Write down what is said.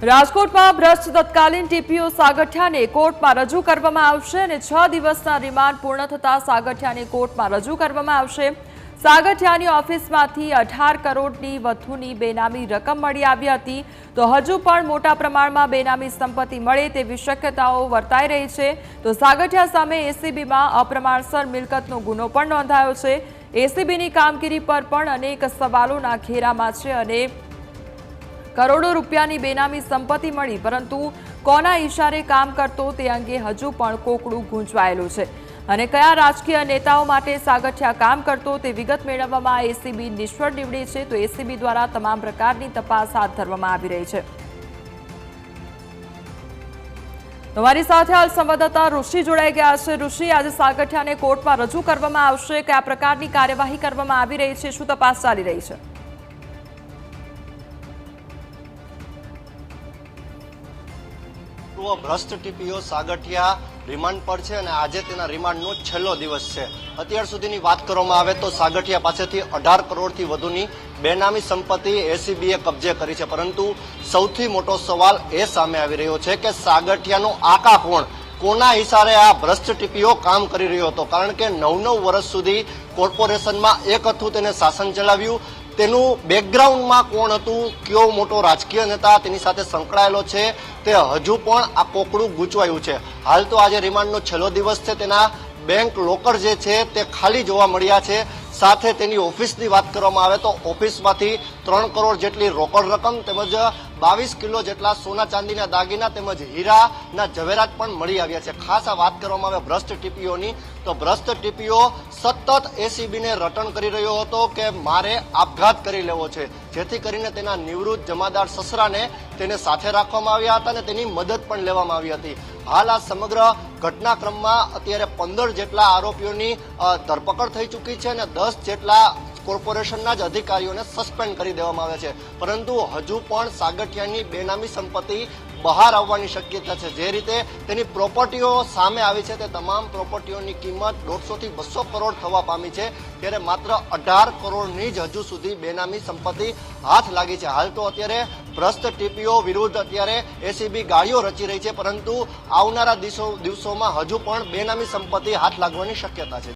રાજકોટમાં ભ્રષ્ટ તત્કાલીન ટીપીઓ સાગઠિયાને કોર્ટમાં રજૂ કરવામાં આવશે અને 6 દિવસના રિમાન્ડ પૂર્ણ થતા સાગઠિયાને કોર્ટમાં રજૂ કરવામાં આવશે। સાગઠિયાની ઓફિસમાંથી 18 કરોડની વધુની બેનામી રકમ મળી આવી હતી, તો હજુ પણ મોટા પ્રમાણમાં બેનામી સંપત્તિ મળે તેવી શક્યતાઓ વર્તાઈ રહી છે। તો સાગઠિયા સામે એસીબીમાં અપ્રમાણસર મિલકતનો ગુનો પણ નોંધાયો છે। એસીબીની કામગીરી પર પણ અનેક સવાલોના ઘેરામાં છે અને કરોડો રૂપિયાની બેનામી સંપત્તિ મળી, પરંતુ કોના ઈશારે કામ કરતો તે અંગે હજુ પણ કોકડું ગૂંચવાયેલું છે અને કયા રાજકીય નેતાઓ માટે સાગઠિયા કામ કરતો તે વિગત મેળવવામાં એસીબી નિષ્ફળ નીવડી છે। તો એસીબી દ્વારા તમામ પ્રકારની તપાસ હાથ ધરવામાં આવી રહી છે। તમારી સાથે હાલ સંવાદદાતા ઋષિ જોડાઈ ગયા છે। ઋષિ, આજે સાગઠિયાને કોર્ટમાં રજૂ કરવામાં આવશે, કયા પ્રકારની કાર્યવાહી કરવામાં આવી રહી છે, શું તપાસ ચાલી રહી છે? ભ્રષ્ટ ટીપીઓ સાગઠિયા રિમાન્ડ પર છે અને આજે તેના રિમાન્ડનો છેલ્લો દિવસ છે। અત્યાર સુધીની વાત કરવામાં આવે તો સાગઠિયા પાસેથી 18 કરોડથી વધુની બેનામી સંપત્તિ એસીબીએ કબજે કરી છે, પરંતુ સૌથી મોટો સવાલ એ સામે આવી રહ્યો છે કે સાગઠિયાનો આકા કોના ઈશારે આ ભ્રષ્ટ ટીપીઓ કામ કરી રહ્યો હતો, કારણ કે 9 વર્ષ સુધી કોર્પોરેશનમાં એક હતું તેને શાસન ચલાવ્યું, તેનું બેકગ્રાઉન્ડમાં કોણ હતું, કયો મોટો રાજકીય નેતા તેની સાથે સંકળાયેલો છે તે હજુ પણ આ કોકડું ગૂંચવાયું છે। હાલ તો આજે રિમાન્ડનો છેલ્લો દિવસ છે, તેના બેંક લોકર જે છે તે ખાલી જોવા મળ્યા છે। સાથે તેની ઓફિસની વાત કરવામાં આવે તો ઓફિસમાંથી 3 કરોડ જેટલી રોકડ રકમ તેમજ 22 કિલો જેટલા સોના ચાંદીના દાગીના તેમજ હીરાના ઝવેરાત પણ મળી આવ્યા છે। ખાસ આ વાત કરવામાં આવે ભ્રષ્ટ ટીપીઓની તો ભ્રષ્ટ ટીપીઓ સતત એસીબીને રટણ કરી રહ્યો હતો કે મારે આપઘાત કરી લેવો છે, જેથી કરીને તેના નિવૃત્ત જમાદાર સસરાને તેને સાથે રાખવામાં આવ્યા હતા અને તેની મદદ પણ લેવામાં આવી હતી। હાલ આ સમગ્ર ઘટનાક્રમમાં અત્યારે 15 જેટલા આરોપીઓની ધરપકડ થઈ ચૂકી છે અને 10 જેટલા કોર્પોરેશનના જ અધિકારીઓને સસ્પેન્ડ કરી દેવામાં આવ્યા છે, પરંતુ હજુ પણ સાગઠિયાની બેનામી સંપત્તિ બહાર આવવાની શક્યતા છે। જે રીતે તેની પ્રોપર્ટીઓ સામે આવી છે તે તમામ પ્રોપર્ટીઓની કિંમત 150 થી 200 કરોડ થવા પામી છે, ત્યારે માત્ર 18 કરોડની જ હજુ સુધી બેનામી સંપત્તિ હાથ લાગી છે। હાલ તો અત્યારે ભ્રષ્ટ ટીપીઓ વિરુદ્ધ અત્યારે એસીબી ગાળીઓ રચી રહી છે, પરંતુ આવનારા દિવસોમાં હજુ પણ બેનામી સંપત્તિ હાથ લાગવાની શક્યતા છે।